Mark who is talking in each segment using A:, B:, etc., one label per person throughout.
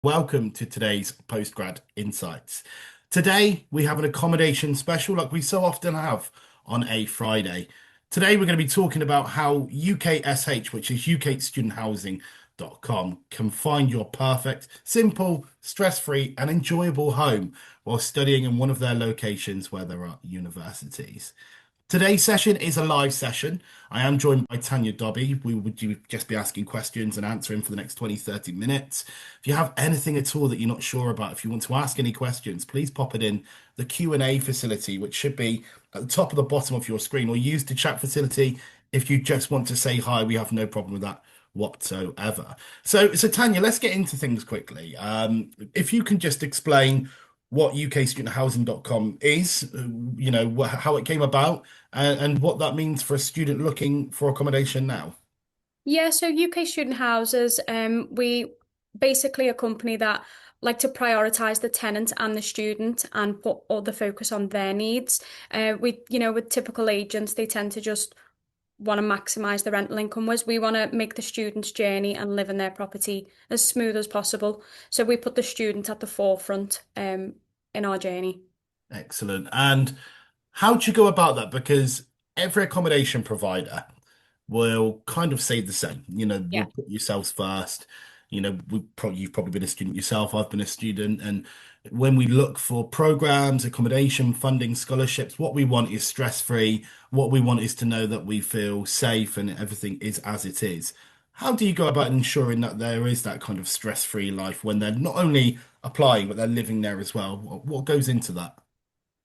A: Welcome to today's Postgrad Insights. Today we have an accommodation special like we so often have on a Friday. Today we're going to be talking about how UKSH, which is UKStudentHousing.com, can find your perfect, simple, stress-free and enjoyable home while studying in one of their locations where there are universities. Today's session is a live session. I am joined by Tanya Dobby. We would just be asking questions and answering for the next 20-30 minutes. If you have anything at all that you're not sure about, if you want to ask any questions, please pop it in the Q&A facility, which should be at the top of the bottom of your screen, or use the chat facility if you just want to say hi. We have no problem with that whatsoever. So Tanya, let's get into things quickly. If you can just explain what UKStudentHousing.com is, how it came about, and what that means for a student looking for accommodation now.
B: Yeah, so UK Student Houses, we basically a company that like to prioritize the tenant and the student and put all the focus on their needs. With typical agents, they tend to just want to maximize the rental income, whereas we want to make the student's journey and live in their property as smooth as possible. So we put the student at the forefront, in our journey.
A: Excellent. And how do you go about that? Because every accommodation provider will kind of say the same. We'll
B: Yeah.
A: put yourselves first. You've probably been a student yourself. I've been a student, and when we look for programs, accommodation, funding, scholarships, what we want is stress-free. What we want is to know that we feel safe and everything is as it is. How do you go about ensuring that there is that kind of stress-free life when they're not only applying, but they're living there as well? What goes into that?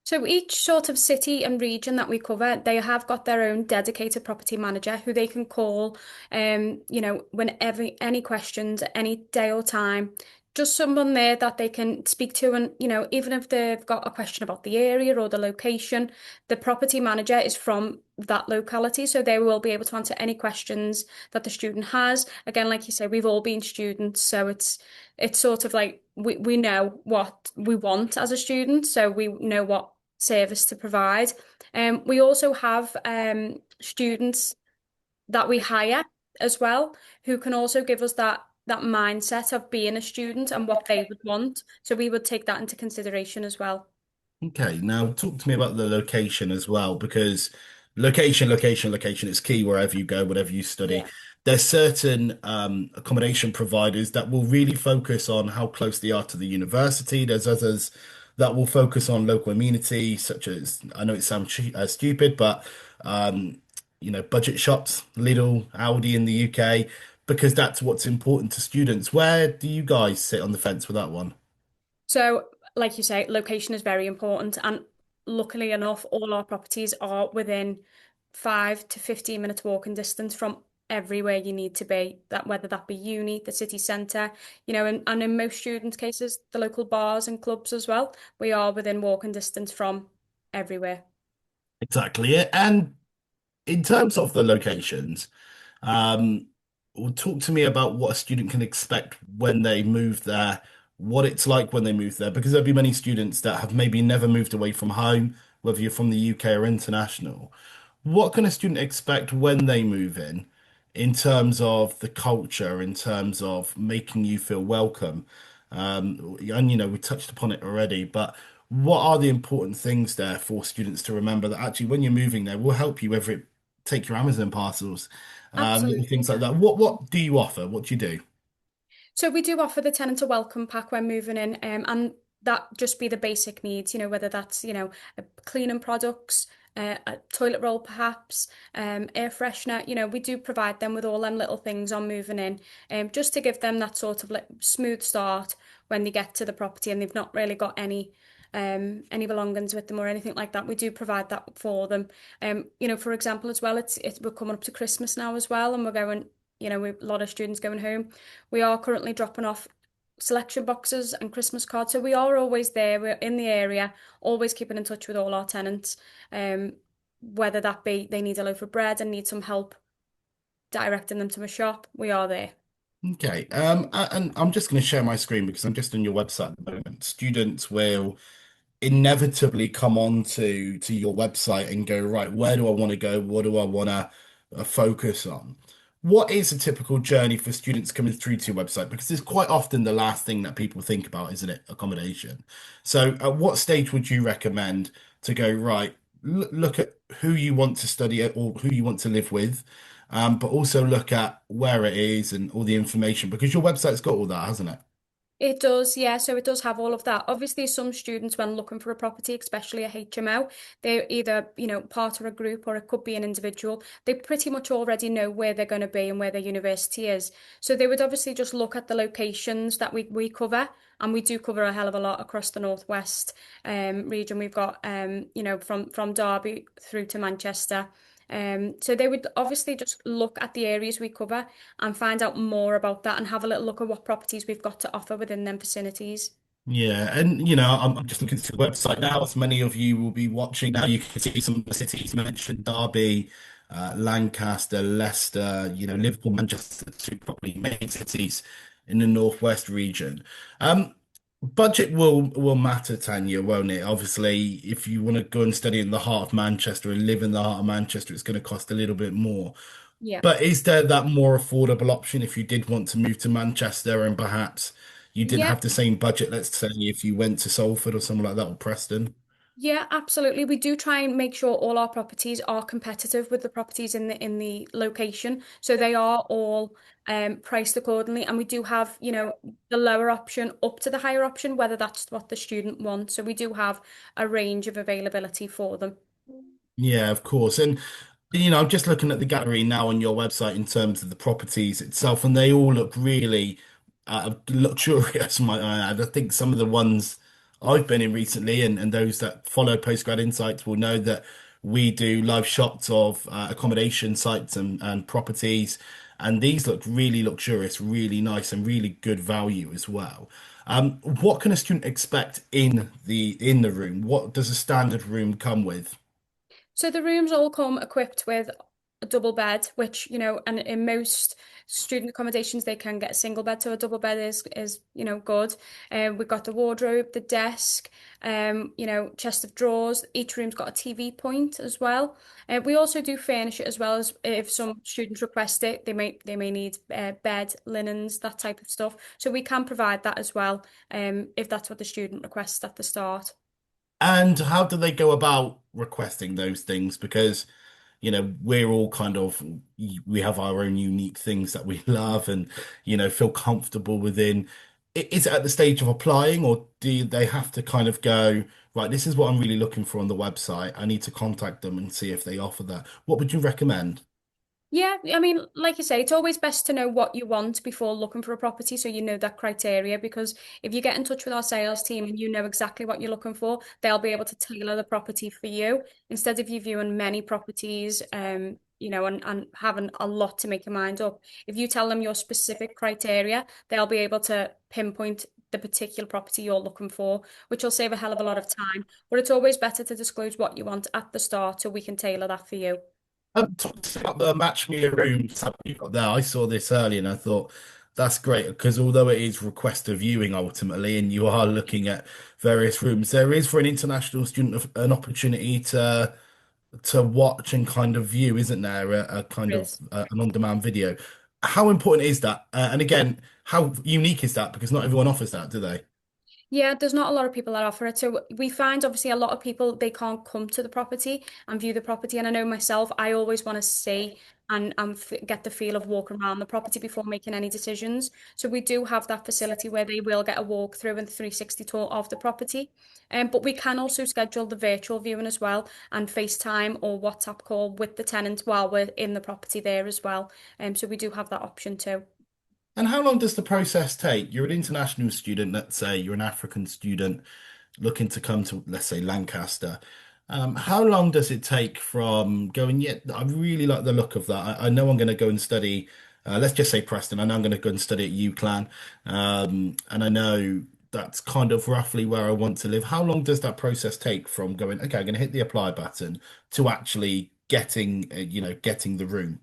B: So each sort of city and region that we cover, they have got their own dedicated property manager who they can call, whenever any questions, any day or time, just someone there that they can speak to. And, even if they've got a question about the area or the location, the property manager is from that locality. So they will be able to answer any questions that the student has. Again, like you say, we've all been students. So it's sort of like we know what we want as a student. So we know what service to provide. We also have students that we hire as well, who can also give us that mindset of being a student and what they would want. So we would take that into consideration as well.
A: Okay, now talk to me about the location as well, because location is key wherever you go, whatever you study.
B: Yeah.
A: There's certain accommodation providers that will really focus on how close they are to the university. There's others that will focus on local amenities, such as, I know it sounds stupid, but budget shops, Lidl, Aldi in the UK, because that's what's important to students. Where do you guys sit on the fence with that one?
B: So, like you say, location is very important. And luckily enough, all our properties are within 5 to 15 minutes walking distance from everywhere you need to be, that whether that be uni, the city centre, and in most students' cases, the local bars and clubs as well. We are within walking distance from everywhere.
A: Exactly it. And in terms of the locations, um, well, talk to me about what a student can expect when they move there, what it's like when they move there, because there'll be many students that have maybe never moved away from home, whether you're from the UK or international. What can a student expect when they move in terms of the culture, in terms of making you feel welcome? And we touched upon it already, but what are the important things there for students to remember that actually when you're moving there will help you, whether it take your Amazon parcels, little
B: Absolutely.
A: things like that. What do you offer? What do you do?
B: So we do offer the tenant a welcome pack when moving in, and that just be the basic needs, whether that's, cleaning products, a toilet roll perhaps, air freshener, we do provide them with all them little things on moving in, just to give them that sort of like smooth start when they get to the property and they've not really got any belongings with them or anything like that. We do provide that for them. For example, as well, we're coming up to Christmas now as well, and we're going, we've a lot of students going home. We are currently dropping off selection boxes and Christmas cards. So we are always there. We're in the area, always keeping in touch with all our tenants. Um, Whether that be they need a loaf of bread and need some help directing them to a shop, we are there.
A: Okay, and I'm just going to share my screen because I'm just on your website at the moment. Students will inevitably come on to your website and go, right, where do I want to go? What do I want to focus on? What is a typical journey for students coming through to your website? Because it's quite often the last thing that people think about, isn't it? Accommodation. So, at what stage would you recommend to go, right, look at who you want to study at or who you want to live with, but also look at where it is and all the information because your website's got all that, hasn't it?
B: It does, yeah. So it does have all of that. Obviously, some students, when looking for a property, especially a HMO, they're either, part of a group or it could be an individual. They pretty much already know where they're going to be and where their university is. So they would obviously just look at the locations that we cover. And we do cover a hell of a lot across the Northwest region. We've got, from Derby through to Manchester. So they would obviously just look at the areas we cover and find out more about that and have a little look at what properties we've got to offer within them vicinities.
A: Yeah, and I'm just looking through the website now. As many of you will be watching now, you can see some of the cities mentioned: Derby, Lancaster, Leicester. Liverpool, Manchester, two probably main cities in the northwest region. Um, Budget will matter, Tanya, won't it? Obviously, if you want to go and study in the heart of Manchester and live in the heart of Manchester, it's going to cost a little bit more.
B: Yeah.
A: But is there that more affordable option if you did want to move to Manchester and perhaps you didn't
B: Yeah,
A: have the same budget, let's say if you went to Salford or something like that or Preston?
B: yeah, absolutely. We do try and make sure all our properties are competitive with the properties in the location. So they are all priced accordingly. And we do have, the lower option up to the higher option, whether that's what the student wants. So we do have a range of availability for them.
A: Yeah, of course. And I'm just looking at the gallery now on your website in terms of the properties itself, and they all look really luxurious, might I add. I think some of the ones I've been in recently, and those that follow Postgrad Insights will know that we do live shots of accommodation sites and properties, and these look really luxurious, really nice, and really good value as well. What can a student expect in the room? What does a standard room come with?
B: So the rooms all come equipped with a double bed, which, and in most student accommodations they can get a single bed, so a double bed is good. We've got the wardrobe, the desk, chest of drawers. Each room's got a TV point as well. We also do furnish it as well as if some students request it, they may need bed, linens, that type of stuff. So we can provide that as well, if that's what the student requests at the start.
A: And how do they go about requesting those things? Because, we're all kind of, we have our own unique things that we love and, feel comfortable within. Is it at the stage of applying, or do they have to kind of go, right, this is what I'm really looking for on the website. I need to contact them and see if they offer that. What would you recommend?
B: Yeah, I mean, like you say, it's always best to know what you want before looking for a property so you know that criteria. Because if you get in touch with our sales team and you know exactly what you're looking for, they'll be able to tailor the property for you instead of you viewing many properties, and having a lot to make your mind up. If you tell them your specific criteria, they'll be able to pinpoint the particular property you're looking for, which will save a hell of a lot of time. But it's always better to disclose what you want at the start so we can tailor that for you.
A: Talk to us about the match me a room tab you've got there. I saw this earlier and I thought that's great because although it is request a viewing ultimately, and you are looking at various rooms, there is for an international student an opportunity to watch and kind of view, isn't there? A kind
B: There
A: of
B: is.
A: an on-demand video. How important is that? And again, how unique is that? Because not everyone offers that, do they?
B: Yeah, there's not a lot of people that offer it. So we find obviously a lot of people they can't come to the property and view the property. And I know myself, I always want to see and get the feel of walking around the property before making any decisions. So we do have that facility where they will get a walkthrough and 360 tour of the property. But we can also schedule the virtual viewing as well and FaceTime or WhatsApp call with the tenant while we're in the property there as well. So we do have that option too.
A: And how long does the process take? You're an international student, let's say you're an African student looking to come to, let's say, Lancaster. How long does it take from going, yeah, I really like the look of that. I know I'm going to go and study, let's just say Preston. I know I'm going to go and study at UCLan. And I know that's kind of roughly where I want to live. How long does that process take from going, okay, I'm going to hit the apply button to actually getting the room?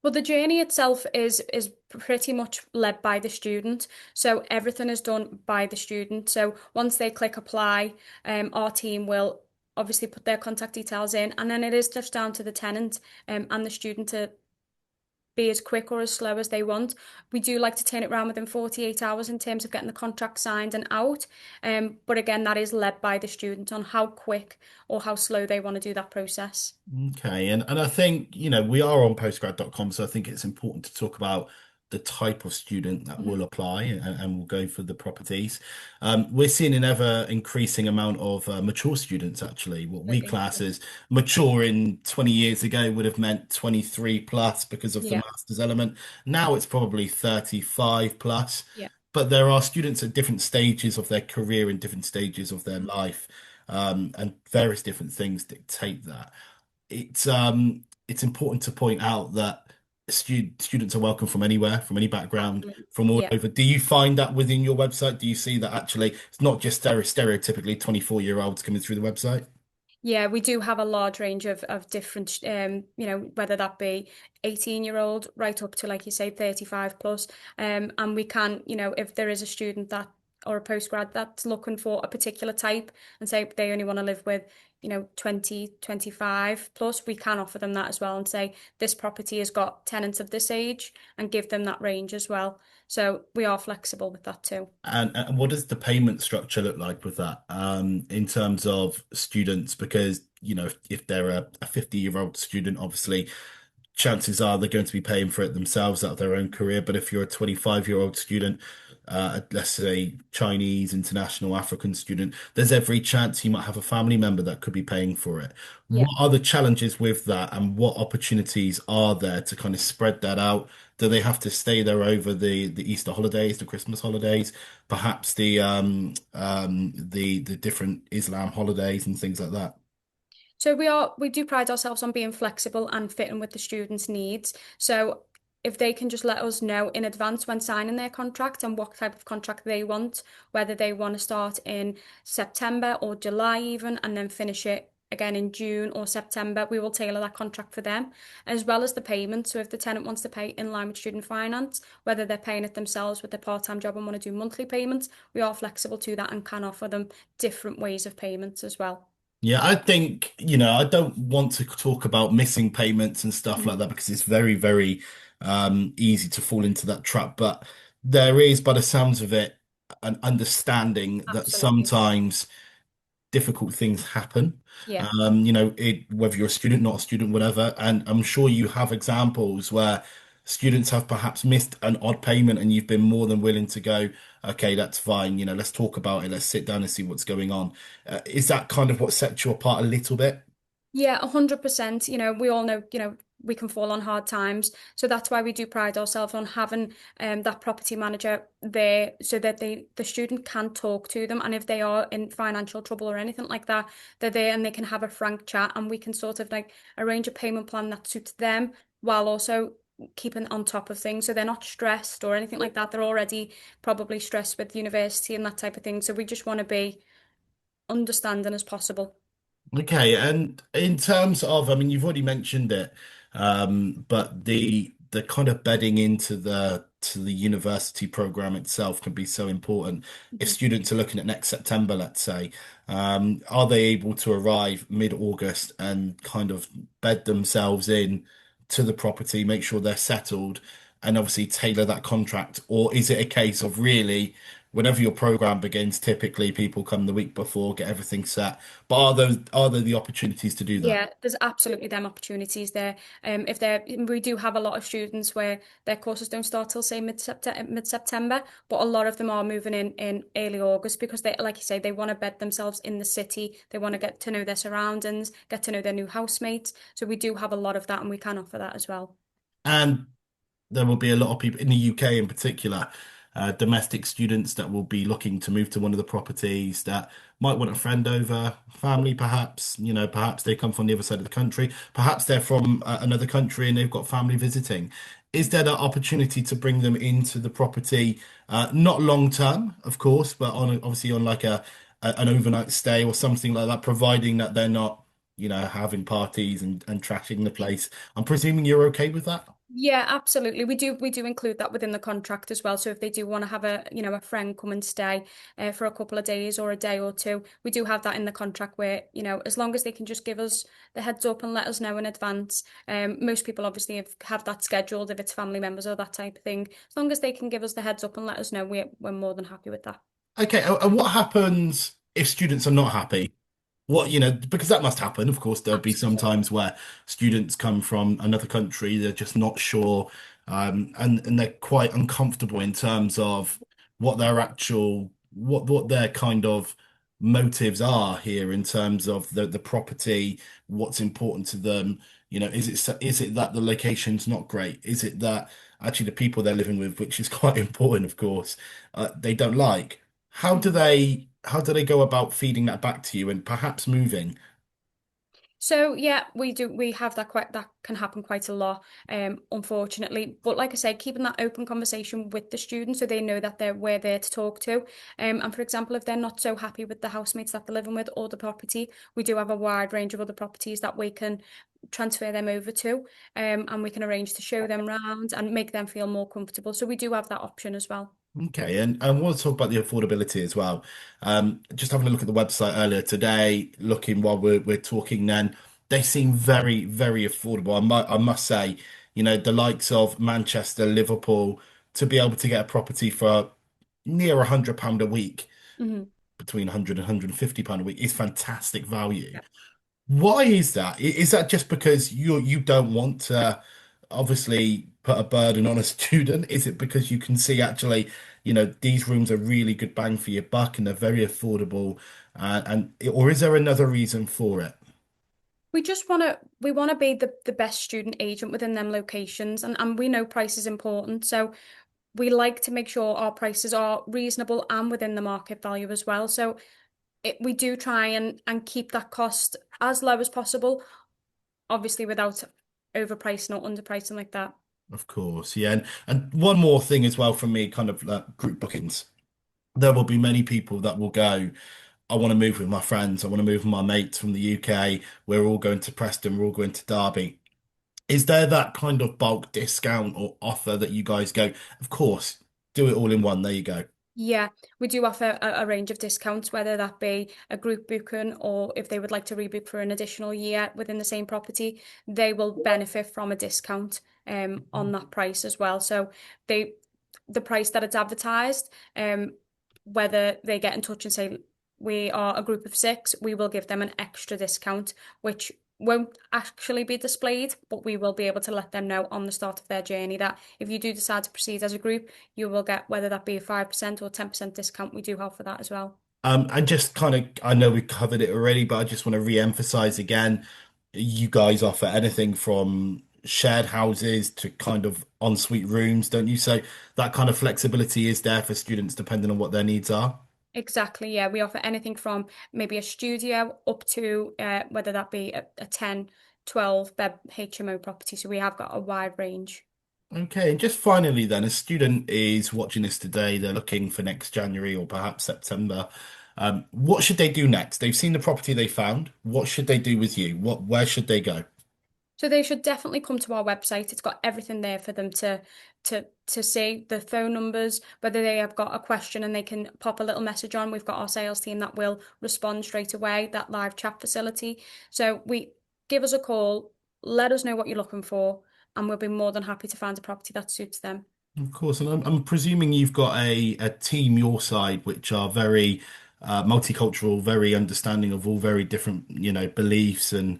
B: Well, the journey itself is pretty much led by the student. So everything is done by the student. So once they click apply, our team will obviously put their contact details in, and then it is just down to the tenant and the student to be as quick or as slow as they want. We do like to turn it around within 48 hours in terms of getting the contract signed and out. But again, that is led by the student on how quick or how slow they want to do that process.
A: Okay, and I think, we are on postgrad.com, so I think it's important to talk about the type of student that
B: Mhm.
A: will apply and will go for the properties. We're seeing an ever increasing amount of mature students, actually. What we
B: Absolutely.
A: class as mature in 20 years ago would have meant 23 plus because of the
B: Yeah.
A: master's element. Now it's probably 35 plus.
B: Yeah.
A: But there are students at different stages of their career and different stages of their
B: Mhm.
A: life, and various different things dictate that it's important to point out that students are welcome from anywhere, from any background,
B: Absolutely.
A: from all
B: Yeah.
A: over. Do you find that within your website? Do you see that actually it's not just stereotypically 24-year-olds coming through the website?
B: Yeah, we do have a large range of different, whether that be 18-year-old right up to, like you say, 35 plus. And we can, if there is a student that or a postgrad that's looking for a particular type and say they only want to live with, 20, 25 plus, we can offer them that as well and say this property has got tenants of this age and give them that range as well. So we are flexible with that too.
A: And what does the payment structure look like with that, in terms of students? Because, if they're a 50-year-old student, obviously chances are they're going to be paying for it themselves out of their own career. But if you're a 25-year-old student, let's say Chinese, international, African student, there's every chance you might have a family member that could be paying for it.
B: Yeah.
A: What are the challenges with that, and what opportunities are there to kind of spread that out? Do they have to stay there over the Easter holidays, the Christmas holidays, perhaps the different Islam holidays and things like that?
B: So we do pride ourselves on being flexible and fitting with the students' needs. So if they can just let us know in advance when signing their contract and what type of contract they want, whether they want to start in September or July even, and then finish it again in June or September, we will tailor that contract for them, as well as the payment. So if the tenant wants to pay in line with student finance, whether they're paying it themselves with their part-time job and want to do monthly payments, we are flexible to that and can offer them different ways of payments as well.
A: Yeah, I think, I don't want to talk about missing payments and stuff like
B: Mhm.
A: that because it's very, very easy to fall into that trap. But there is, by the sounds of it, an understanding that
B: Absolutely.
A: sometimes difficult things happen.
B: Yeah.
A: Whether you're a student, not a student, whatever. And I'm sure you have examples where students have perhaps missed an odd payment and you've been more than willing to go, okay, that's fine. Let's talk about it. Let's sit down and see what's going on. Is that kind of what sets you apart a little bit?
B: Yeah, 100%. We all know, we can fall on hard times. So that's why we do pride ourselves on having that property manager there so that the student can talk to them. And if they are in financial trouble or anything like that, they're there and they can have a frank chat and we can sort of like arrange a payment plan that suits them while also keeping on top of things. So they're not stressed or anything like that. They're already probably stressed with university and that type of thing. So we just want to be understanding as possible.
A: Okay, and in terms of, I mean, you've already mentioned it, but the kind of bedding into the university program itself can be so important. If
B: Mhm.
A: students are looking at next September, let's say, are they able to arrive mid-August and kind of bed themselves in to the property, make sure they're settled, and obviously tailor that contract? Or is it a case of really, whenever your program begins, typically people come the week before, get everything set? But are there the opportunities to do that?
B: Yeah, there's absolutely them opportunities there. If we do have a lot of students where their courses don't start till say mid-September, but a lot of them are moving in early August because they, like you say, they want to bed themselves in the city. They want to get to know their surroundings, get to know their new housemates. So we do have a lot of that, and we can offer that as well.
A: And there will be a lot of people in the UK in particular, domestic students that will be looking to move to one of the properties that might want a friend over, family perhaps, perhaps they come from the other side of the country, perhaps they're from another country and they've got family visiting. Is there that opportunity to bring them into the property, not long term, of course, but obviously on like an overnight stay or something like that, providing that they're not, having parties and trashing the place. I'm presuming you're okay with that?
B: Yeah, absolutely. We do include that within the contract as well. So if they do want to have a friend come and stay for a couple of days or a day or two, we do have that in the contract where, as long as they can just give us the heads up and let us know in advance. Most people obviously have that scheduled if it's family members or that type of thing. As long as they can give us the heads up and let us know, we're more than happy with that.
A: Okay, and what happens if students are not happy? Because that must happen. Of course, there'll be some
B: Absolutely.
A: times where students come from another country, they're just not sure, and they're quite uncomfortable in terms of what their kind of motives are here in terms of the property, what's important to them. Is it that the location's not great? Is it that actually the people they're living with, which is quite important, of course, they don't like? How do they go about feeding that back to you and perhaps moving?
B: So yeah, we have that can happen quite a lot, unfortunately. But like I said, keeping that open conversation with the students so they know that we're there to talk to. And for example, if they're not so happy with the housemates that they're living with or the property, we do have a wide range of other properties that we can transfer them over to, and we can arrange to show them around and make them feel more comfortable. So we do have that option as well.
A: Okay, and I want to talk about the affordability as well. Just having a look at the website earlier today, looking while we're talking, then they seem very, very affordable. I must say, the likes of Manchester, Liverpool, to be able to get a property for near £100 a week,
B: Mhm.
A: between 100 and £150 a week, is fantastic value. Why is that? Is that just because you don't want to obviously put a burden on a student? Is it because you can see actually, these rooms are really good bang for your buck and they're very affordable, or is there another reason for it?
B: We want to be the best student agent within them locations, and we know price is important. So we like to make sure our prices are reasonable and within the market value as well. So we do try and keep that cost as low as possible, obviously without overpricing or underpricing like that.
A: Of course, yeah. And one more thing as well from me, kind of like group bookings. There will be many people that will go, I want to move with my friends, I want to move with my mates from the UK. We're all going to Preston, we're all going to Derby. Is there that kind of bulk discount or offer that you guys go, of course, do it all in one, there you go.
B: Yeah, we do offer a range of discounts, whether that be a group booking or if they would like to rebook for an additional year within the same property, they will benefit from a discount on that price as well. So they the price that it's advertised, whether they get in touch and say we are a group of six, we will give them an extra discount, which won't actually be displayed, but we will be able to let them know on the start of their journey that if you do decide to proceed as a group, you will get whether that be a 5% or 10% discount. We do have for that as well.
A: And just kind of, I know we covered it already, but I just want to re-emphasize again, you guys offer anything from shared houses to kind of ensuite rooms, don't you? So that kind of flexibility is there for students depending on what their needs are.
B: Exactly, yeah. We offer anything from maybe a studio up to whether that be a 10, 12 bed HMO property. So we have got a wide range.
A: Okay, and just finally then, a student is watching this today, they're looking for next January or perhaps September. What should they do next? They've seen the property they found. What should they do with you? Where should they go?
B: So they should definitely come to our website. It's got everything there for them to see the phone numbers, whether they have got a question and they can pop a little message on. We've got our sales team that will respond straight away, that live chat facility. So we give us a call, let us know what you're looking for, and we'll be more than happy to find a property that suits them.
A: Of course, and I'm presuming you've got a team your side which are very multicultural, very understanding of all very different, beliefs and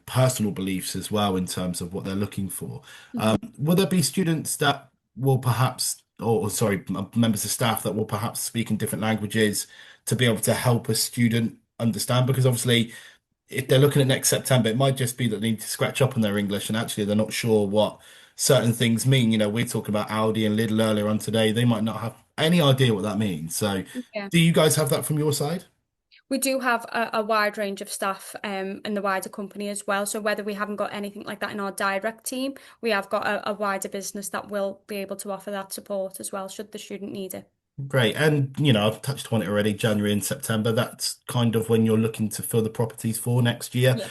A: personal beliefs as well in terms of what they're looking for.
B: Mhm.
A: Will there be students that will perhaps, or sorry, members of staff that will perhaps speak in different languages to be able to help a student understand? Because obviously if they're looking at next September, it might just be that they need to scratch up on their English and actually they're not sure what certain things mean. We're talking about Audi and Lidl earlier on today. They might not have any idea what that means. So,
B: Yeah.
A: do you guys have that from your side?
B: We do have a wide range of staff in the wider company as well. So whether we haven't got anything like that in our direct team, we have got a wider business that will be able to offer that support as well, should the student need it.
A: Great. And, I've touched on it already, January and September. That's kind of when you're looking to fill the properties for next year.
B: Yeah.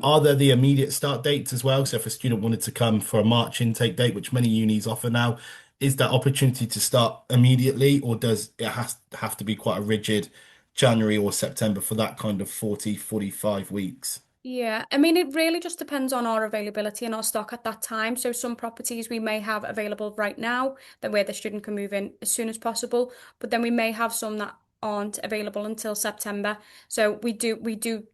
A: Are there the immediate start dates as well? So if a student wanted to come for a March intake date, which many unis offer now, is that opportunity to start immediately, or does it have to be quite a rigid January or September for that kind of 40, 45 weeks?
B: Yeah, I mean, it really just depends on our availability and our stock at that time. So some properties we may have available right now that where the student can move in as soon as possible, but then we may have some that aren't available until September. So we do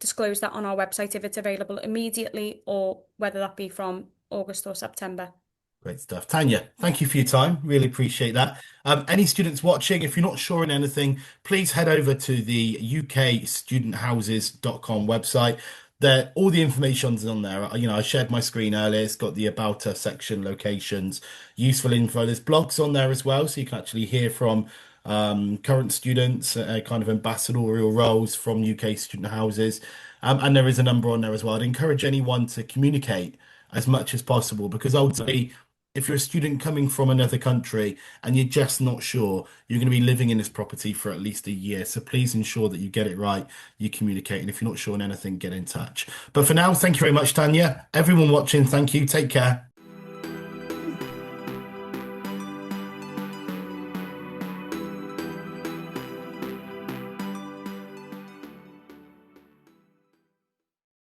B: disclose that on our website if it's available immediately or whether that be from August or September.
A: Great stuff. Tanya, thank you for your time. Really appreciate that. Any students watching, if you're not sure in anything, please head over to the ukstudenthouses.com website. There, all the information's on there. I shared my screen earlier. It's got the About Us section, locations, useful info. There's blogs on there as well, so you can actually hear from current students, kind of ambassadorial roles from UK student houses. And there is a number on there as well. I'd encourage anyone to communicate as much as possible because ultimately, if you're a student coming from another country and you're just not sure, you're going to be living in this property for at least a year. So please ensure that you get it right, you communicate, and if you're not sure on anything, get in touch. But for now, thank you very much, Tanya. Everyone watching, thank you. Take care.